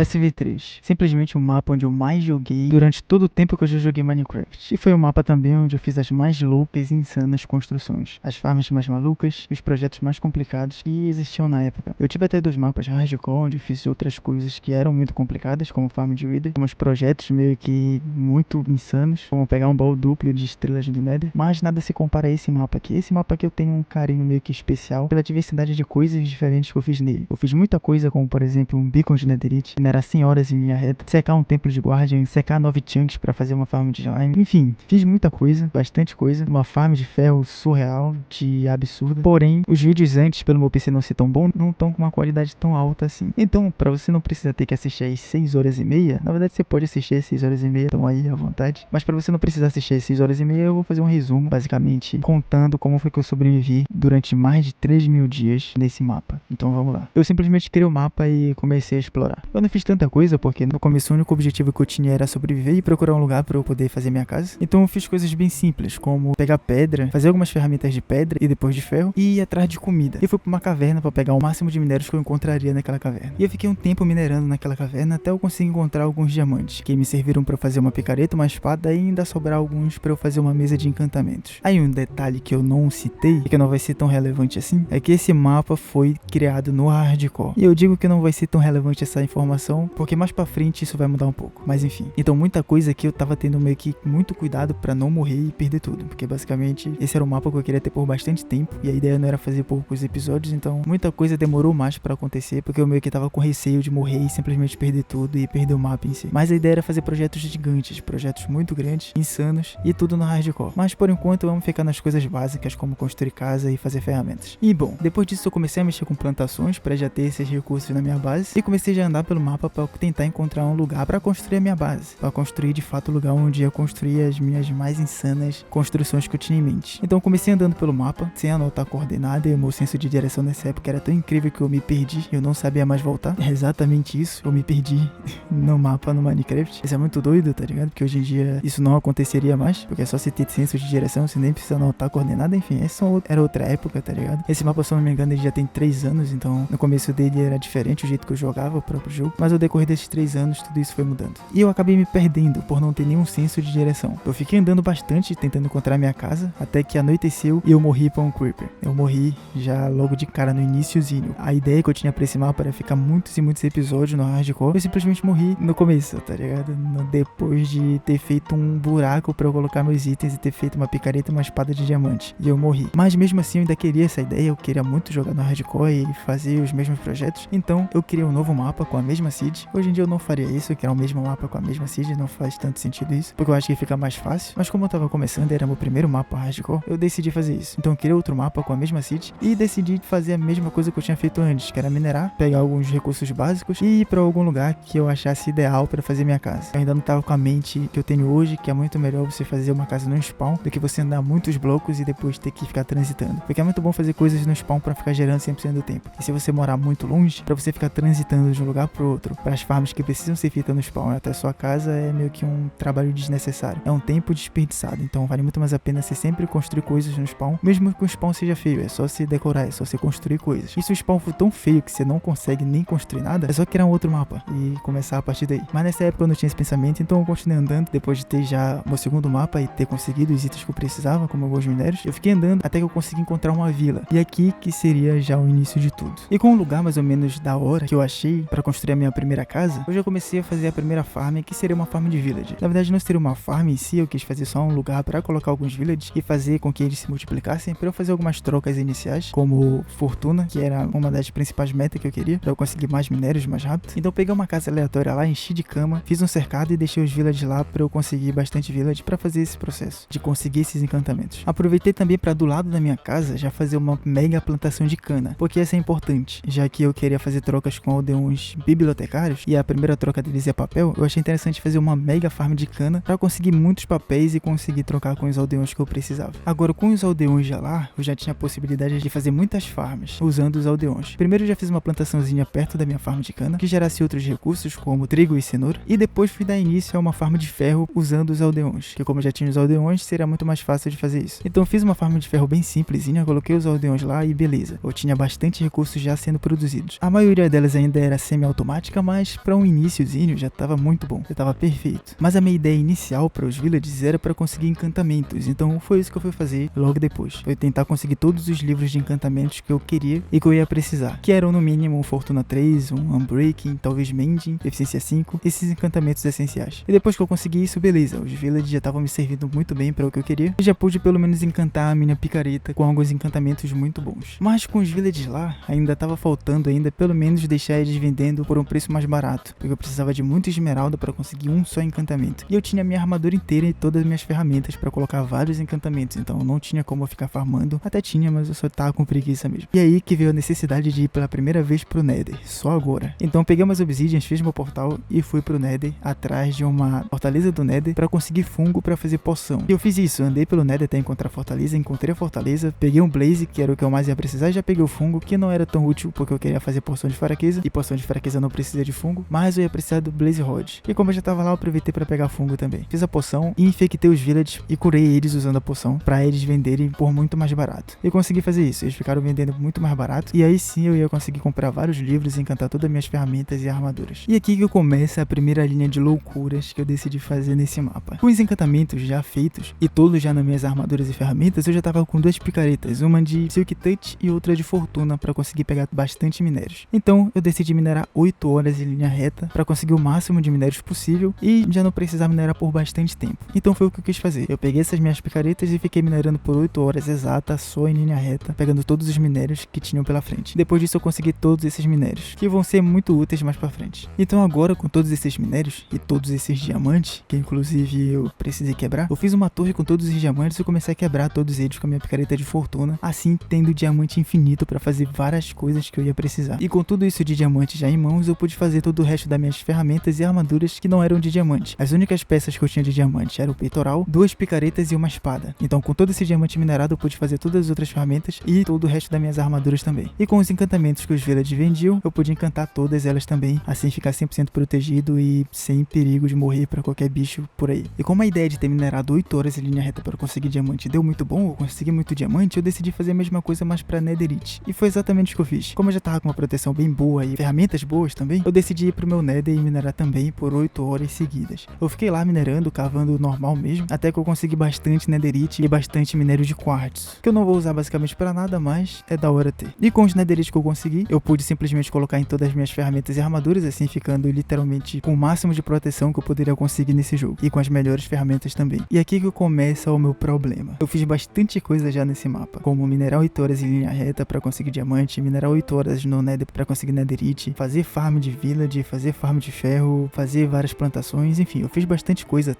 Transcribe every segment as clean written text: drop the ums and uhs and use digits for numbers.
SV3. Simplesmente o mapa onde eu mais joguei durante todo o tempo que eu já joguei Minecraft. E foi o mapa também onde eu fiz as mais loucas e insanas construções. As farms mais malucas e os projetos mais complicados que existiam na época. Eu tive até 2 mapas hardcore onde eu fiz outras coisas que eram muito complicadas, como farm de Wither, uns projetos meio que muito insanos, como pegar um baú duplo de estrelas do Nether. Mas nada se compara a esse mapa aqui. Esse mapa aqui eu tenho um carinho meio que especial pela diversidade de coisas diferentes que eu fiz nele. Eu fiz muita coisa, como por exemplo um beacon de netherite, minerar 100 horas em linha reta, secar um templo de guardian, secar 9 chunks pra fazer uma farm de slime. Enfim, fiz muita coisa, bastante coisa. Uma farm de ferro surreal, de absurda. Porém, os vídeos antes, pelo meu PC não ser tão bom, não estão com uma qualidade tão alta assim. Então, pra você não precisar ter que assistir aí 6 horas e meia, na verdade você pode assistir as 6 horas e meia, estão aí à vontade. Mas pra você não precisar assistir as 6 horas e meia, eu vou fazer um resumo, basicamente, contando como foi que eu sobrevivi durante mais de 3.000 dias nesse mapa. Então vamos lá. Eu simplesmente criei o mapa e comecei a explorar. Eu não fiz tanta coisa, porque no começo o único objetivo que eu tinha era sobreviver e procurar um lugar pra eu poder fazer minha casa. Então eu fiz coisas bem simples, como pegar pedra, fazer algumas ferramentas de pedra e depois de ferro, e ir atrás de comida. E fui pra uma caverna pra pegar o máximo de minérios que eu encontraria naquela caverna. E eu fiquei um tempo minerando naquela caverna até eu conseguir encontrar alguns diamantes, que me serviram pra fazer uma picareta, uma espada e ainda sobrar alguns pra eu fazer uma mesa de encantamentos. Aí um detalhe que eu não citei, e que não vai ser tão relevante assim, é que esse mapa foi criado no hardcore. E eu digo que não vai ser tão relevante essa informação, porque mais pra frente isso vai mudar um pouco. Mas enfim. Então muita coisa aqui eu tava tendo meio que muito cuidado pra não morrer e perder tudo. Porque basicamente esse era um mapa que eu queria ter por bastante tempo. E a ideia não era fazer poucos episódios, então muita coisa demorou mais pra acontecer, porque eu meio que tava com receio de morrer e simplesmente perder tudo e perder o mapa em si. Mas a ideia era fazer projetos gigantes, projetos muito grandes, insanos e tudo no hardcore. Mas por enquanto vamos ficar nas coisas básicas, como construir casa e fazer ferramentas. E bom, depois disso eu comecei a mexer com plantações pra já ter esses recursos na minha base, e comecei já a andar pelo mapa pra tentar encontrar um lugar pra construir a minha base, pra construir de fato o lugar onde eu construir as minhas mais insanas construções que eu tinha em mente. Então eu comecei andando pelo mapa, sem anotar coordenada, e o meu senso de direção nessa época era tão incrível que eu me perdi, eu não sabia mais voltar. É exatamente isso, eu me perdi no mapa no Minecraft. Isso é muito doido, tá ligado? Porque hoje em dia isso não aconteceria mais, porque é só você ter senso de direção, você nem precisa anotar coordenada, enfim, essa era outra época, tá ligado? Esse mapa, se eu não me engano, ele já tem 3 anos, então no começo dele era diferente o jeito que eu jogava o próprio jogo, mas ao decorrer desses 3 anos tudo isso foi mudando. E eu acabei me perdendo por não ter nenhum senso de direção. Eu fiquei andando bastante tentando encontrar minha casa, até que anoiteceu e eu morri pra um creeper. Eu morri já logo de cara no iniciozinho. A ideia que eu tinha pra esse mapa era ficar muitos e muitos episódios no hardcore. Eu simplesmente morri no começo, tá ligado? Depois de ter feito um buraco pra eu colocar meus itens e ter feito uma picareta e uma espada de diamante. E eu morri. Mas mesmo assim eu ainda queria essa ideia, eu queria muito jogar no hardcore e fazer os mesmos projetos. Então eu criei um novo mapa com a mesma seed. Hoje em dia eu não faria isso, eu criar o mesmo mapa com a mesma seed, não faz tanto sentido isso, porque eu acho que fica mais fácil. Mas como eu tava começando, era meu primeiro mapa hardcore, eu decidi fazer isso. Então eu criei outro mapa com a mesma seed e decidi fazer a mesma coisa que eu tinha feito antes, que era minerar, pegar alguns recursos básicos e ir pra algum lugar que eu achasse ideal pra fazer minha casa. Eu ainda não tava com a mente que eu tenho hoje, que é muito melhor você fazer uma casa no spawn do que você andar muitos blocos e depois ter que ficar transitando. Porque é muito bom fazer coisas no spawn pra ficar gerando 100% do tempo. E se você morar muito longe, pra você ficar transitando de um lugar pro outro, para as farms que precisam ser feitas no spawn até a sua casa, é meio que um trabalho desnecessário. É um tempo desperdiçado. Então vale muito mais a pena você sempre construir coisas no spawn, mesmo que o spawn seja feio. É só você decorar, é só você construir coisas. E se o spawn for tão feio que você não consegue nem construir nada, é só criar um outro mapa e começar a partir daí. Mas nessa época eu não tinha esse pensamento, então eu continuei andando. Depois de ter já meu segundo mapa e ter conseguido os itens que eu precisava, como alguns minérios, eu fiquei andando até que eu consegui encontrar uma vila. E aqui que seria já o início de tudo. E com um lugar mais ou menos da hora que eu achei pra construir a minha primeira casa, eu já comecei a fazer a primeira farm, que seria uma farm de village. Na verdade não seria uma farm em si, eu quis fazer só um lugar pra colocar alguns villages e fazer com que eles se multiplicassem, pra eu fazer algumas trocas iniciais, como fortuna, que era uma das principais metas que eu queria, pra eu conseguir mais minérios mais rápido. Então eu peguei uma casa aleatória lá, enchi de cama, fiz um cercado e deixei os villages lá pra eu conseguir bastante village pra fazer esse processo, de conseguir esses encantamentos. Aproveitei também pra do lado da minha casa já fazer uma mega plantação de cana, porque essa é importante, já que eu queria fazer trocas com aldeões bibliotecários e a primeira troca deles é papel. Eu achei interessante fazer uma mega farm de cana pra conseguir muitos papéis e conseguir trocar com os aldeões que eu precisava. Agora com os aldeões já lá, eu já tinha a possibilidade de fazer muitas farms usando os aldeões. Primeiro eu já fiz uma plantaçãozinha perto da minha farm de cana, que gerasse outros recursos como trigo e cenoura, e depois fui dar início a uma farm de ferro usando os aldeões, que como eu já tinha os aldeões, seria muito mais fácil de fazer isso. Então eu fiz uma farm de ferro bem simplesinha, coloquei os aldeões lá e beleza. Eu tinha bastante recursos já sendo produzidos. A maioria delas ainda era semi-automática, prática, mas pra um iniciozinho já tava muito bom, já tava perfeito. Mas a minha ideia inicial para os villages era para conseguir encantamentos, então foi isso que eu fui fazer logo depois. Foi tentar conseguir todos os livros de encantamentos que eu queria e que eu ia precisar, que eram no mínimo um Fortuna 3, um Unbreaking, talvez Mending, Eficiência 5, esses encantamentos essenciais. E depois que eu consegui isso, beleza, os villages já estavam me servindo muito bem para o que eu queria e já pude pelo menos encantar a minha picareta com alguns encantamentos muito bons. Mas com os villages lá, ainda tava faltando pelo menos deixar eles vendendo por um preço mais barato, porque eu precisava de muita esmeralda para conseguir um só encantamento. E eu tinha minha armadura inteira e todas as minhas ferramentas para colocar vários encantamentos, então não tinha como eu ficar farmando. Até tinha, mas eu só tava com preguiça mesmo. E aí que veio a necessidade de ir pela primeira vez pro Nether, só agora. Então eu peguei umas obsidians, fiz meu portal e fui pro Nether, atrás de uma fortaleza do Nether, para conseguir fungo para fazer poção. E eu fiz isso, andei pelo Nether até encontrar a fortaleza, encontrei a fortaleza, peguei um blaze, que era o que eu mais ia precisar, e já peguei o fungo, que não era tão útil, porque eu queria fazer poção de fraqueza, e poção de fraqueza não precisa de fungo, mas eu ia precisar do blaze rod. E como eu já tava lá, eu aproveitei para pegar fungo também. Fiz a poção e infectei os villagers e curei eles usando a poção, para eles venderem por muito mais barato. E consegui fazer isso, eles ficaram vendendo muito mais barato, e aí sim eu ia conseguir comprar vários livros e encantar todas as minhas ferramentas e armaduras. E aqui que começa a primeira linha de loucuras que eu decidi fazer nesse mapa. Com os encantamentos já feitos, e todos já nas minhas armaduras e ferramentas, eu já tava com duas picaretas, uma de Silk Touch e outra de Fortuna, para conseguir pegar bastante minérios. Então eu decidi minerar 8 horas em linha reta, para conseguir o máximo de minérios possível, e já não precisar minerar por bastante tempo. Então foi o que eu quis fazer. Eu peguei essas minhas picaretas e fiquei minerando por 8 horas exatas, só em linha reta, pegando todos os minérios que tinham pela frente. Depois disso eu consegui todos esses minérios, que vão ser muito úteis mais pra frente. Então agora, com todos esses minérios e todos esses diamantes, que inclusive eu precisei quebrar, eu fiz uma torre com todos os diamantes e comecei a quebrar todos eles com a minha picareta de Fortuna, assim tendo diamante infinito pra fazer várias coisas que eu ia precisar. E com tudo isso de diamante já em mãos, eu pude fazer todo o resto das minhas ferramentas e armaduras que não eram de diamante. As únicas peças que eu tinha de diamante eram o peitoral, 2 picaretas e uma espada. Então com todo esse diamante minerado eu pude fazer todas as outras ferramentas e todo o resto das minhas armaduras também. E com os encantamentos que os villagers vendiam, eu pude encantar todas elas também, assim ficar 100% protegido e sem perigo de morrer pra qualquer bicho por aí. E como a ideia de ter minerado 8 horas em linha reta para conseguir diamante deu muito bom, eu consegui muito diamante, eu decidi fazer a mesma coisa mais pra netherite. E foi exatamente o que eu fiz. Como eu já tava com uma proteção bem boa e ferramentas boas também, eu decidi ir pro meu nether e minerar também por 8 horas seguidas. Eu fiquei lá minerando, cavando normal mesmo, até que eu consegui bastante netherite e bastante minério de quartzo, que eu não vou usar basicamente pra nada, mas é da hora ter. E com os netherite que eu consegui, eu pude simplesmente colocar em todas as minhas ferramentas e armaduras, assim ficando literalmente com o máximo de proteção que eu poderia conseguir nesse jogo, e com as melhores ferramentas também. E aqui que começa o meu problema. Eu fiz bastante coisa já nesse mapa, como minerar 8 horas em linha reta pra conseguir diamante, minerar 8 horas no nether pra conseguir netherite, fazer farm de village, fazer farm de ferro, fazer várias plantações, enfim, eu fiz bastante coisas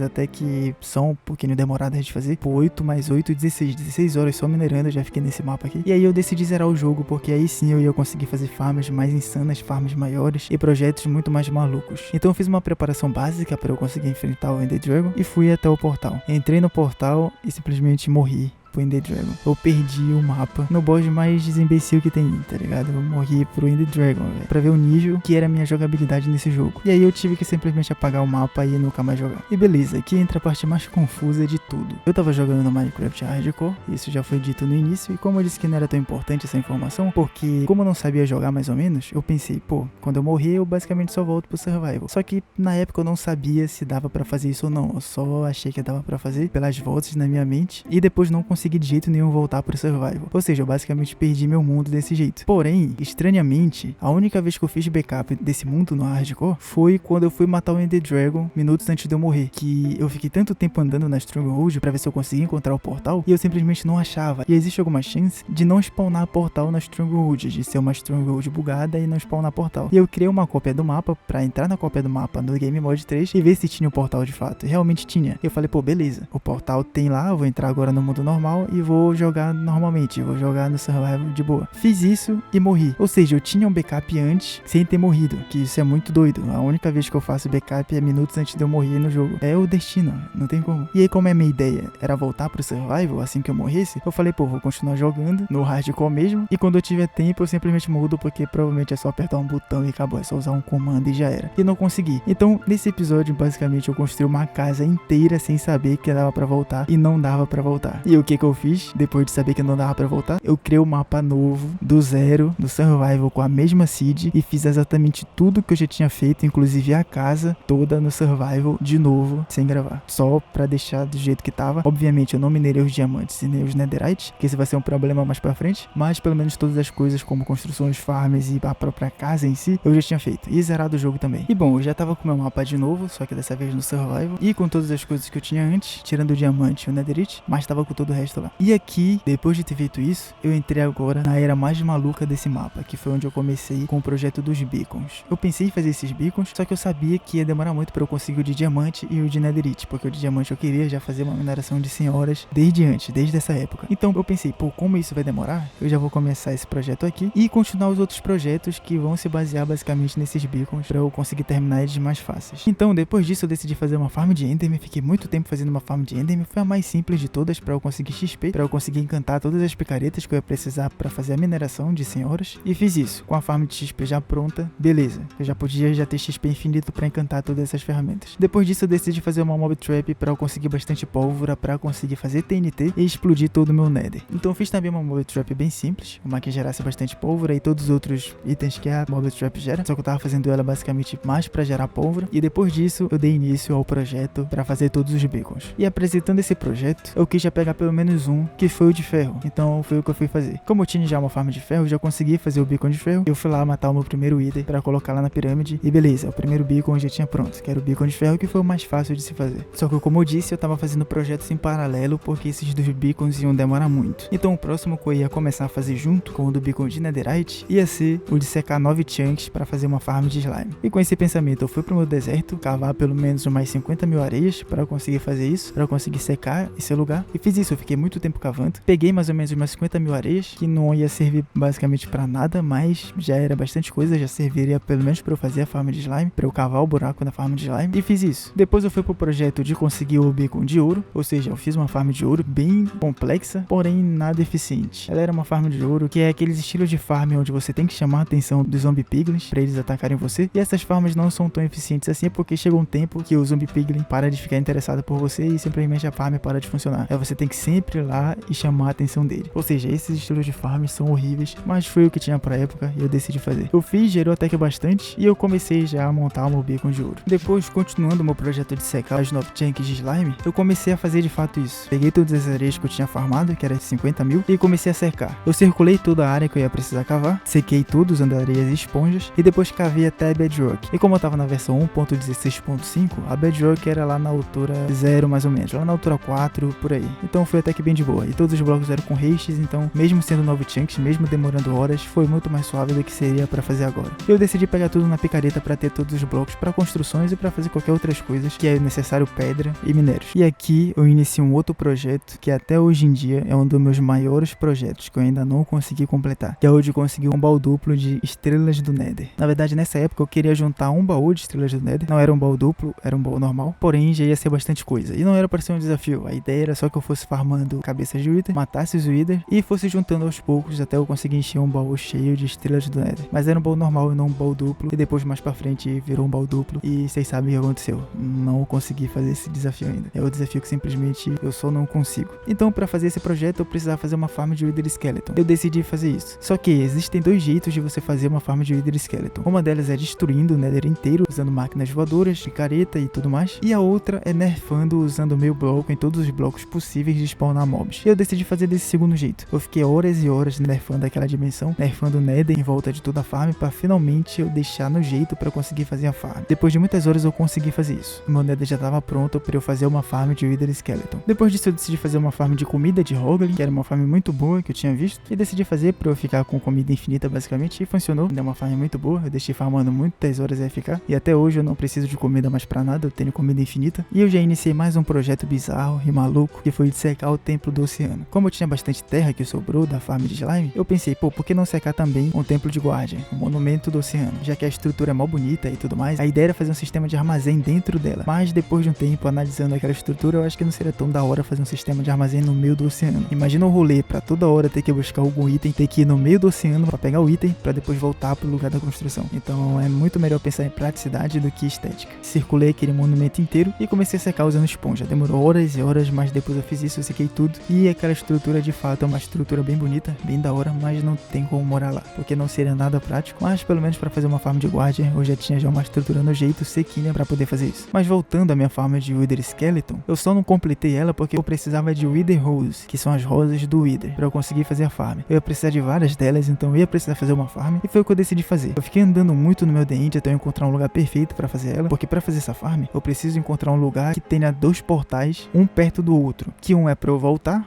até que são um pouquinho demoradas de fazer. Por 8 mais 8, 16 horas só minerando, eu já fiquei nesse mapa aqui. E aí eu decidi zerar o jogo, porque aí sim eu ia conseguir fazer farms mais insanas, farms maiores e projetos muito mais malucos. Então eu fiz uma preparação básica para eu conseguir enfrentar o Ender Dragon e fui até o portal. Entrei no portal e simplesmente morri pro Ender Dragon. Eu perdi o mapa no boss mais desimbecil que tem, tá ligado? Eu morri pro Ender Dragon, velho, pra ver o nível que era a minha jogabilidade nesse jogo. E aí eu tive que simplesmente apagar o mapa e nunca mais jogar. E beleza, aqui entra a parte mais confusa de tudo. Eu tava jogando no Minecraft Hardcore, isso já foi dito no início, e como eu disse que não era tão importante essa informação, porque como eu não sabia jogar mais ou menos, eu pensei, pô, quando eu morrer eu basicamente só volto pro survival. Só que na época eu não sabia se dava pra fazer isso ou não, eu só achei que dava pra fazer pelas voltas na minha mente, e depois não consegui de jeito nenhum voltar pro survival. Ou seja, eu basicamente perdi meu mundo desse jeito. Porém, estranhamente, a única vez que eu fiz backup desse mundo no hardcore foi quando eu fui matar o Ender Dragon minutos antes de eu morrer. Que eu fiquei tanto tempo andando na Stronghold pra ver se eu conseguia encontrar o portal e eu simplesmente não achava. E existe alguma chance de não spawnar portal na Stronghold, de ser uma Stronghold bugada e não spawnar portal. E eu criei uma cópia do mapa pra entrar na cópia do mapa no Game Mode 3 e ver se tinha o portal de fato. E realmente tinha. Eu falei, pô, beleza, o portal tem lá, eu vou entrar agora no mundo normal e vou jogar normalmente, vou jogar no survival de boa. Fiz isso e morri. Ou seja, eu tinha um backup antes sem ter morrido, que isso é muito doido. A única vez que eu faço backup é minutos antes de eu morrer no jogo. É o destino, não tem como. E aí, como é a minha ideia era voltar pro survival assim que eu morresse, eu falei, pô, vou continuar jogando no hardcore mesmo, e quando eu tiver tempo eu simplesmente mudo, porque provavelmente é só apertar um botão e acabou, é só usar um comando e já era. E não consegui. Então, nesse episódio, basicamente, eu construí uma casa inteira sem saber que dava pra voltar e não dava pra voltar. E o que que eu fiz, depois de saber que não dava pra voltar, eu criei um mapa novo, do zero, no Survival, com a mesma seed, e fiz exatamente tudo que eu já tinha feito, inclusive a casa toda no Survival, de novo, sem gravar. Só pra deixar do jeito que tava. Obviamente, eu não minerei os diamantes e nem os netherite, que esse vai ser um problema mais pra frente, mas pelo menos todas as coisas, como construções, farms e a própria casa em si, eu já tinha feito. E zerado o jogo também. E bom, eu já tava com meu mapa de novo, só que dessa vez no Survival, e com todas as coisas que eu tinha antes, tirando o diamante e o netherite, mas tava com todo o resto lá. E aqui, depois de ter feito isso, eu entrei agora na era mais maluca desse mapa, que foi onde eu comecei com o projeto dos beacons. Eu pensei em fazer esses beacons, só que eu sabia que ia demorar muito pra eu conseguir o de diamante e o de netherite, porque o de diamante eu queria já fazer uma mineração de 100 horas desde essa época. Então eu pensei, pô, como isso vai demorar, eu já vou começar esse projeto aqui e continuar os outros projetos que vão se basear basicamente nesses beacons pra eu conseguir terminar eles mais fáceis. Então depois disso eu decidi fazer uma farm de Enderman, fiquei muito tempo fazendo uma farm de Enderman, foi a mais simples de todas pra eu conseguir XP, pra eu conseguir encantar todas as picaretas que eu ia precisar pra fazer a mineração de 100 horas, e fiz isso, com a farm de XP já pronta, beleza, eu já podia ter XP infinito pra encantar todas essas ferramentas. Depois disso eu decidi fazer uma mob trap pra eu conseguir bastante pólvora, pra conseguir fazer TNT e explodir todo o meu nether. Então eu fiz também uma mob trap bem simples, uma que gerasse bastante pólvora e todos os outros itens que a mob trap gera, só que eu tava fazendo ela basicamente mais pra gerar pólvora, e depois disso eu dei início ao projeto pra fazer todos os beacons. E apresentando esse projeto, eu quis já pegar pelo menos um, que foi o de ferro, então foi o que eu fui fazer. Como eu tinha já uma farm de ferro, já consegui fazer o beacon de ferro, eu fui lá matar o meu primeiro item pra colocar lá na pirâmide, e beleza, o primeiro beacon já tinha pronto, que era o beacon de ferro, que foi o mais fácil de se fazer. Só que como eu disse, eu tava fazendo projetos em paralelo, porque esses dois beacons iam demorar muito. Então o próximo que eu ia começar a fazer junto com o do beacon de netherite, ia ser o de secar 9 chunks pra fazer uma farm de slime. E com esse pensamento eu fui pro meu deserto, cavar pelo menos umas 50 mil areias pra conseguir fazer isso, pra conseguir secar esse lugar, e fiz isso, eu fiquei muito tempo cavando, peguei mais ou menos umas 50 mil areias, que não ia servir basicamente pra nada, mas já era bastante coisa, já serviria pelo menos pra eu fazer a farm de slime, pra eu cavar o buraco na farm de slime, e fiz isso. Depois eu fui pro projeto de conseguir o beacon de ouro, ou seja, eu fiz uma farm de ouro bem complexa, porém nada eficiente. Ela era uma farm de ouro, que é aqueles estilos de farm onde você tem que chamar a atenção dos zombie piglins pra eles atacarem você, e essas farms não são tão eficientes assim, porque chega um tempo que o zombie piglin para de ficar interessado por você e simplesmente a farm para de funcionar. Aí você tem que sempre ir lá e chamar a atenção dele. Ou seja, esses estilos de farm são horríveis, mas foi o que tinha pra época e eu decidi fazer. Eu fiz, gerou até que bastante, e eu comecei já a montar o meu beacon de ouro. Depois, continuando o meu projeto de secar os 9 chunks de slime, eu comecei a fazer de fato isso. Peguei todas as areias que eu tinha farmado, que era 50 mil, e comecei a secar. Eu circulei toda a área que eu ia precisar cavar, sequei tudo usando areias e esponjas, e depois cavei até a bedrock. E como eu tava na versão 1.16.5, a bedrock era lá na altura 0 mais ou menos, lá na altura 4, por aí. Então foi até que bem de boa. E todos os blocos eram com hastes, então mesmo sendo 9 chunks, mesmo demorando horas, foi muito mais suave do que seria pra fazer agora. Eu decidi pegar tudo na picareta pra ter todos os blocos pra construções e pra fazer qualquer outras coisas que é necessário pedra e minérios. E aqui eu iniciei um outro projeto que até hoje em dia é um dos meus maiores projetos que eu ainda não consegui completar, que é o de conseguir um baú duplo de estrelas do Nether. Na verdade, nessa época eu queria juntar um baú de estrelas do Nether, não era um baú duplo, era um baú normal, porém já ia ser bastante coisa, e não era para ser um desafio, a ideia era só que eu fosse farmando cabeças de Wither, matasse os Wither e fosse juntando aos poucos até eu conseguir encher um baú cheio de estrelas do Nether. Mas era um baú normal e não um baú duplo, e depois mais pra frente virou um baú duplo, e vocês sabem o que aconteceu, não consegui fazer esse desafio ainda, é o desafio que simplesmente eu só não consigo. Então para fazer esse projeto eu precisava fazer uma farm de Wither Skeleton, eu decidi fazer isso. Só que existem dois jeitos de você fazer uma farm de Wither Skeleton, uma delas é destruindo o Nether inteiro, usando máquinas voadoras, picareta e tudo mais, e a outra é nerfando usando meio bloco em todos os blocos possíveis de spawnar mobs. E eu decidi fazer desse segundo jeito, eu fiquei horas e horas nerfando aquela dimensão, nerfando o Nether em volta de toda a farm, pra finalmente eu deixar no jeito pra conseguir fazer a farm. Depois de muitas horas eu consegui fazer isso, o meu Nether já tava pronto pra eu fazer uma farm de Wither Skeleton. Depois disso eu decidi fazer uma farm de comida de Hoglin, que era uma farm muito boa que eu tinha visto, e decidi fazer pra eu ficar com comida infinita basicamente, e funcionou, é uma farm muito boa, eu deixei farmando muitas horas a ficar, e até hoje eu não preciso de comida mais pra nada, eu tenho comida infinita, e eu já iniciei mais um projeto bizarro e maluco, que foi de secar o templo do oceano. Como eu tinha bastante terra que sobrou da farm de slime, eu pensei, pô, por que não secar também um templo de Guardian, um monumento do oceano, já que a estrutura é mó bonita e tudo mais, a ideia era fazer um sistema de armazém dentro dela, mas depois de um tempo analisando aquela estrutura, eu acho que não seria tão da hora fazer um sistema de armazém no meio do oceano. Imagina um rolê pra toda hora ter que buscar algum item, ter que ir no meio do oceano pra pegar o item, pra depois voltar pro lugar da construção. Então é muito melhor pensar em praticidade do que estética. Circulei aquele monumento inteiro e comecei a secar usando esponja. Demorou horas e horas, mas depois eu fiz isso, eu sequei fechei tudo. E aquela estrutura de fato é uma estrutura bem bonita, bem da hora, mas não tem como morar lá, porque não seria nada prático. Mas pelo menos pra fazer uma farm de guardia, eu já tinha uma estrutura no jeito, sequinha pra poder fazer isso. Mas voltando à minha farm de Wither Skeleton, eu só não completei ela porque eu precisava de Wither Rose, que são as rosas do Wither, pra eu conseguir fazer a farm. Eu ia precisar de várias delas, então eu ia precisar fazer uma farm, e foi o que eu decidi fazer. Eu fiquei andando muito no meu The End até eu encontrar um lugar perfeito pra fazer ela, porque pra fazer essa farm, eu preciso encontrar um lugar que tenha 2 portais, um perto do outro, que um é pra eu voltar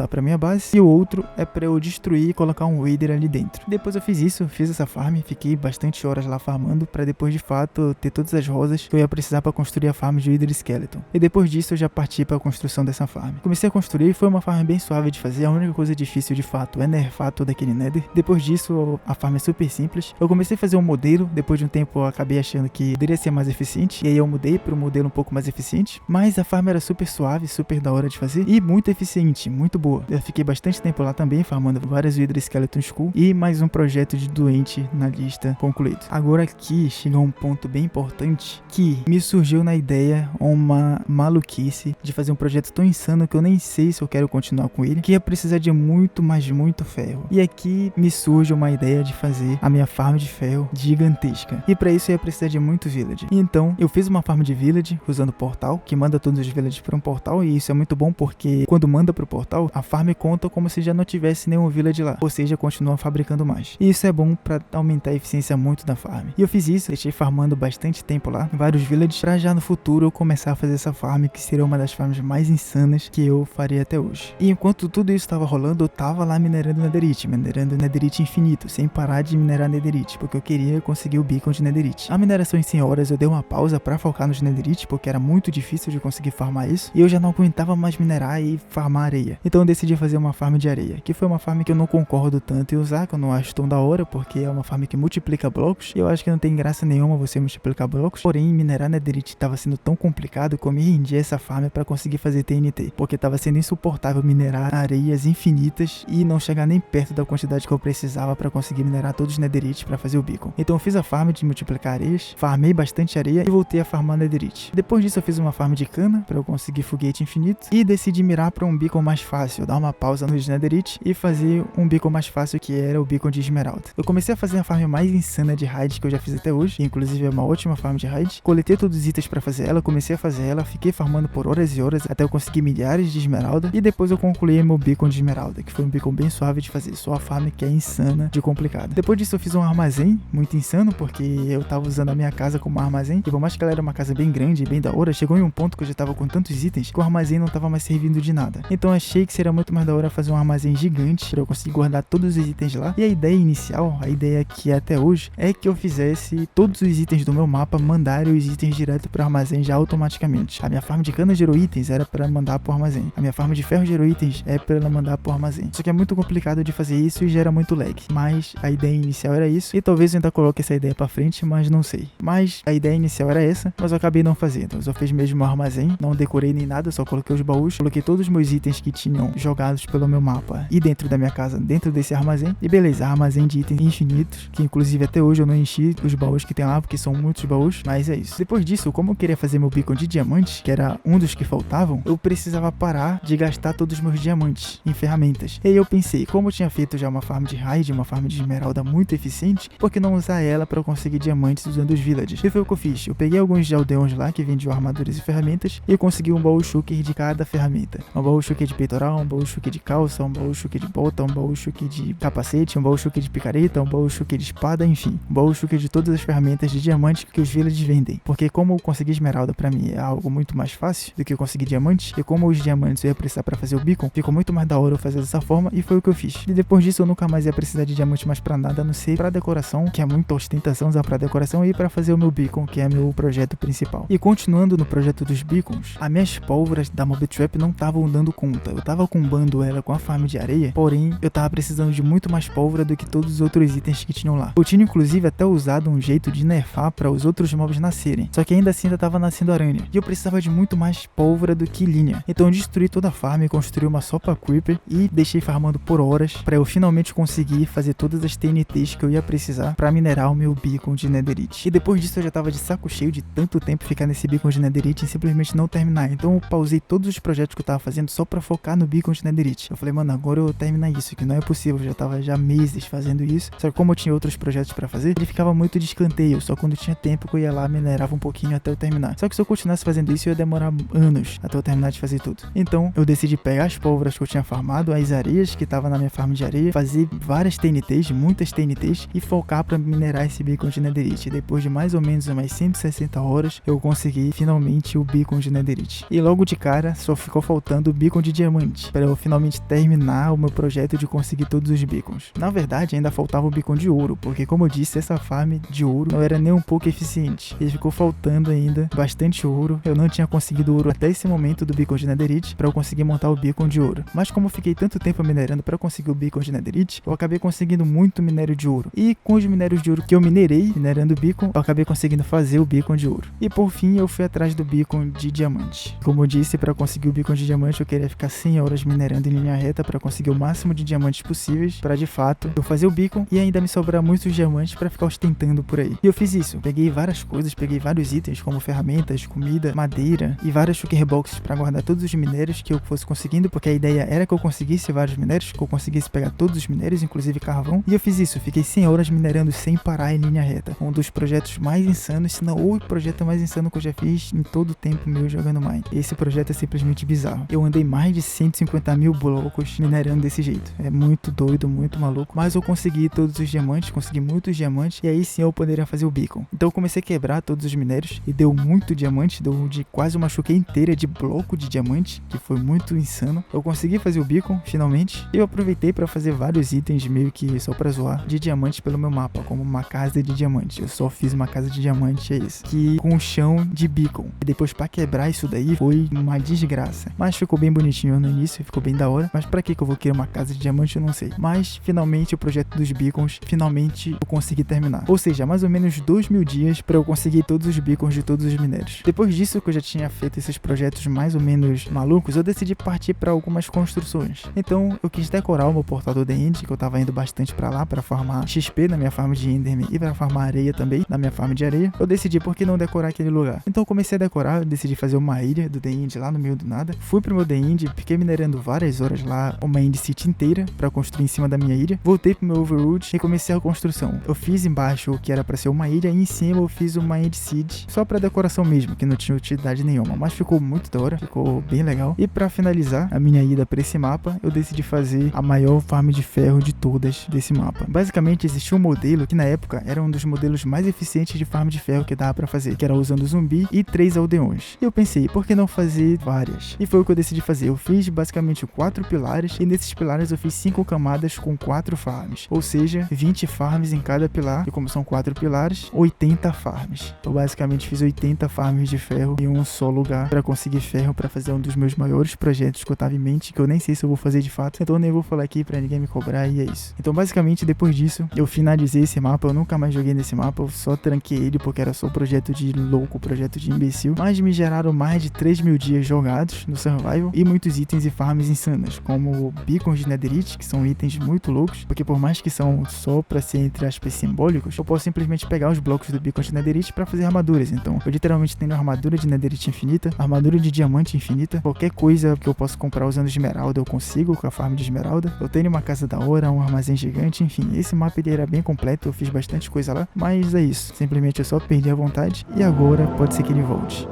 pra minha base, e o outro é pra eu destruir e colocar um Wither ali dentro. Depois eu fiz isso, fiz essa farm, fiquei bastante horas lá farmando, pra depois de fato ter todas as rosas que eu ia precisar pra construir a farm de Wither Skeleton. E depois disso eu já parti pra construção dessa farm. Comecei a construir, foi uma farm bem suave de fazer, a única coisa difícil de fato é nerfar todo aquele nether. Depois disso a farm é super simples. Eu comecei a fazer um modelo, depois de um tempo eu acabei achando que poderia ser mais eficiente, e aí eu mudei para um modelo um pouco mais eficiente, mas a farm era super suave, super da hora de fazer e muito eficiente, muito boa. Eu fiquei bastante tempo lá também, farmando várias Wither Skeleton Skull e mais um projeto de doente na lista concluído. Agora aqui chega um ponto bem importante que me surgiu na ideia uma maluquice de fazer um projeto tão insano que eu nem sei se eu quero continuar com ele, que ia precisar de muito, mas muito ferro. E aqui me surge uma ideia de fazer a minha farm de ferro gigantesca. E para isso eu ia precisar de muito village. Então eu fiz uma farm de village usando portal, que manda todos os villages para um portal, e isso é muito bom porque quando manda pro portal, a farm conta como se já não tivesse nenhum village lá, ou seja, continua fabricando mais. E isso é bom para aumentar a eficiência muito da farm. E eu fiz isso, deixei farmando bastante tempo lá, vários villages, pra já no futuro eu começar a fazer essa farm, que seria uma das farms mais insanas que eu faria até hoje. E enquanto tudo isso estava rolando, eu tava lá minerando netherite infinito, sem parar de minerar netherite, porque eu queria conseguir o beacon de netherite. A mineração em 100 horas eu dei uma pausa pra focar nos netherite, porque era muito difícil de conseguir farmar isso, e eu já não aguentava mais minerar e farmar areia. Então eu decidi fazer uma farm de areia, que foi uma farm que eu não concordo tanto em usar, que eu não acho tão da hora, porque é uma farm que multiplica blocos, e eu acho que não tem graça nenhuma você multiplicar blocos. Porém, minerar netherite estava sendo tão complicado que eu me rendi a essa farm pra conseguir fazer TNT, porque estava sendo insuportável minerar areias infinitas e não chegar nem perto da quantidade que eu precisava pra conseguir minerar todos os netherite pra fazer o beacon. Então eu fiz a farm de multiplicar areias, farmei bastante areia e voltei a farmar netherite. Depois disso eu fiz uma farm de cana pra eu conseguir foguete infinito e decidi mirar pra um beacon mais fácil, dar uma pausa nos netherite e fazer um beacon mais fácil, que era o beacon de esmeralda. Eu comecei a fazer a farm mais insana de raid que eu já fiz até hoje, que inclusive é uma ótima farm de raid. Coletei todos os itens pra fazer ela, comecei a fazer ela, fiquei farmando por horas e horas até eu conseguir milhares de esmeralda e depois eu concluí meu beacon de esmeralda, que foi um beacon bem suave de fazer, só a farm que é insana de complicada. Depois disso eu fiz um armazém muito insano, porque eu tava usando a minha casa como armazém, e por mais que ela era uma casa bem grande e bem da hora, chegou em um ponto que eu já tava com tantos itens que o armazém não tava mais servindo de nada. Então achei que seria muito mais da hora fazer um armazém gigante pra eu conseguir guardar todos os itens lá. E a ideia inicial, a ideia que é até hoje, é que eu fizesse todos os itens do meu mapa mandarem os itens direto pro armazém já automaticamente. A minha farm de cana gerou itens, era pra mandar pro armazém. A minha farm de ferro gerou itens, é pra ela mandar pro armazém. Só que é muito complicado de fazer isso e gera muito lag. Mas a ideia inicial era isso, e talvez eu ainda coloque essa ideia pra frente, mas não sei. Mas a ideia inicial era essa, mas eu acabei não fazendo. Eu só fiz mesmo um armazém, não decorei nem nada, só coloquei os baús, coloquei todos os meus itens que tinham jogados pelo meu mapa e dentro da minha casa, dentro desse armazém. E beleza, armazém de itens infinitos, que inclusive até hoje eu não enchi os baús que tem lá, porque são muitos baús, mas é isso. Depois disso, como eu queria fazer meu beacon de diamantes, que era um dos que faltavam, eu precisava parar de gastar todos os meus diamantes em ferramentas. E aí eu pensei, como eu tinha feito já uma farm de raid, uma farm de esmeralda muito eficiente, por que não usar ela para conseguir diamantes usando os villages? E foi o que eu fiz. Eu peguei alguns aldeões lá que vendiam armaduras e ferramentas e consegui um baú shulker de cada ferramenta. Um baú shulker de peitoral, um baú shulker de calça, um baú shulker de bota, um baú shulker de capacete, um baú shulker de picareta, um baú shulker de espada, enfim. Um baú shulker de todas as ferramentas de diamante que os villages vendem. Porque como eu conseguir esmeralda pra mim é algo muito mais fácil do que eu conseguir diamante, e como os diamantes eu ia precisar pra fazer o beacon, ficou muito mais da hora eu fazer dessa forma, e foi o que eu fiz. E depois disso eu nunca mais ia precisar de diamante mais pra nada, a não ser pra decoração, que é muita ostentação usar pra decoração, e pra fazer o meu beacon, que é meu projeto principal. E continuando no projeto dos beacons, as minhas pólvoras da Mob Trap não estavam dando conta. Eu tava combando ela com a farm de areia, porém eu tava precisando de muito mais pólvora do que todos os outros itens que tinham lá. Eu tinha inclusive até usado um jeito de nerfar para os outros mobs nascerem, só que ainda assim ainda tava nascendo aranha, e eu precisava de muito mais pólvora do que linha. Então eu destruí toda a farm, construí uma só pra Creeper e deixei farmando por horas pra eu finalmente conseguir fazer todas as TNTs que eu ia precisar pra minerar o meu beacon de netherite. E depois disso eu já tava de saco cheio de tanto tempo ficar nesse beacon de netherite e simplesmente não terminar. Então eu pausei todos os projetos que eu tava fazendo, minerando só pra focar no beacon de netherite. Eu falei, mano, agora eu vou terminar isso, que não é possível, eu já tava já meses fazendo isso. Só que como eu tinha outros projetos pra fazer, ele ficava muito de escanteio, só quando tinha tempo que eu ia lá, minerava um pouquinho até eu terminar. Só que se eu continuasse fazendo isso, eu ia demorar anos até eu terminar de fazer tudo. Então, eu decidi pegar as pólvoras que eu tinha farmado, as areias que tava na minha farm de areia, fazer várias TNTs, muitas TNTs, e focar pra minerar esse beacon de netherite. E depois de mais ou menos umas 160 horas, eu consegui finalmente o beacon de netherite. E logo de cara, só ficou faltando o beacon de diamante, para eu finalmente terminar o meu projeto de conseguir todos os beacons. Na verdade, ainda faltava o beacon de ouro, porque como eu disse, essa farm de ouro não era nem um pouco eficiente. E ficou faltando ainda bastante ouro. Eu não tinha conseguido ouro até esse momento do beacon de netherite, para eu conseguir montar o beacon de ouro. Mas como eu fiquei tanto tempo minerando para conseguir o beacon de netherite, eu acabei conseguindo muito minério de ouro. E com os minérios de ouro que eu minerei, minerando o beacon, eu acabei conseguindo fazer o beacon de ouro. E por fim, eu fui atrás do beacon de diamante. Como eu disse, para conseguir o beacon de diamante, eu queria ficar 100 horas minerando em linha reta para conseguir o máximo de diamantes possíveis, para de fato eu fazer o beacon e ainda me sobrar muitos diamantes para ficar ostentando por aí. E eu fiz isso. Peguei várias coisas, peguei vários itens como ferramentas, comida, madeira e várias sugar boxes para guardar todos os minérios que eu fosse conseguindo, porque a ideia era que eu conseguisse vários minérios, que eu conseguisse pegar todos os minérios, inclusive carvão. E eu fiz isso. Fiquei 100 horas minerando sem parar em linha reta. Um dos projetos mais insanos, se não o projeto mais insano que eu já fiz em todo o tempo meu jogando Mine. Esse projeto é simplesmente bizarro. Eu andei mais de 150 mil blocos minerando desse jeito. É muito doido, muito maluco. Mas eu consegui todos os diamantes, consegui muitos diamantes, e aí sim eu poderia fazer o beacon. Então eu comecei a quebrar todos os minérios e deu muito diamante, deu de quase uma chuqueia inteira de bloco de diamante, que foi muito insano. Eu consegui fazer o beacon, finalmente, e eu aproveitei para fazer vários itens meio que só pra zoar, de diamante pelo meu mapa, como uma casa de diamante. Eu só fiz uma casa de diamante, é isso. Que com um chão de beacon. E depois pra quebrar isso daí foi uma desgraça. Mas ficou bem bonitinho no início, ficou bem da hora. Mas pra que eu vou querer uma casa de diamante, eu não sei. Mas finalmente o projeto dos beacons, finalmente eu consegui terminar. Ou seja, mais ou menos 2.000 dias pra eu conseguir todos os beacons de todos os minérios. Depois disso que eu já tinha feito esses projetos mais ou menos malucos, eu decidi partir pra algumas construções. Então eu quis decorar o meu portal do The End, que eu tava indo bastante pra lá pra farmar XP na minha farm de Enderman e pra farmar areia também na minha farm de areia. Eu decidi por que não decorar aquele lugar. Então eu comecei a decorar, eu decidi fazer uma ilha do The End lá no meio do nada. Fui pro meu The End, fiquei minerando várias horas lá, uma End City inteira pra construir em cima da minha ilha. Voltei pro meu Overworld e comecei a construção. Eu fiz embaixo o que era pra ser uma ilha e em cima eu fiz uma End City só pra decoração mesmo, que não tinha utilidade nenhuma, mas ficou muito da hora, ficou bem legal. E pra finalizar a minha ida pra esse mapa, eu decidi fazer a maior farm de ferro de todas desse mapa. Basicamente existia um modelo que na época era um dos modelos mais eficientes de farm de ferro que dava pra fazer, que era usando zumbi e 3 aldeões. E eu pensei, por que não fazer várias? E foi o que eu decidi fazer. Eu fiz basicamente 4 pilares e nesses pilares eu fiz 5 camadas com 4 farms, ou seja, 20 farms em cada pilar. E como são 4 pilares, 80 farms. Eu basicamente fiz 80 farms de ferro em um só lugar pra conseguir ferro pra fazer um dos meus maiores projetos que eu tava em mente, que eu nem sei se eu vou fazer de fato, então eu nem vou falar aqui pra ninguém me cobrar e é isso. Então basicamente depois disso eu finalizei esse mapa, eu nunca mais joguei nesse mapa, eu só tranquei ele porque era só projeto de louco, projeto de imbecil, mas me geraram mais de 3.000 dias jogados no survival e muitos itens e farms insanas, como beacons de netherite, que são itens muito loucos, porque por mais que são só pra ser entre aspas simbólicos, eu posso simplesmente pegar os blocos do beacon de netherite pra fazer armaduras. Então eu literalmente tenho armadura de netherite infinita, armadura de diamante infinita, qualquer coisa que eu possa comprar usando esmeralda eu consigo com a farm de esmeralda. Eu tenho uma casa da hora, um armazém gigante, enfim, esse mapa ele era bem completo, eu fiz bastante coisa lá, mas é isso, simplesmente eu só perdi a vontade e agora pode ser que ele volte.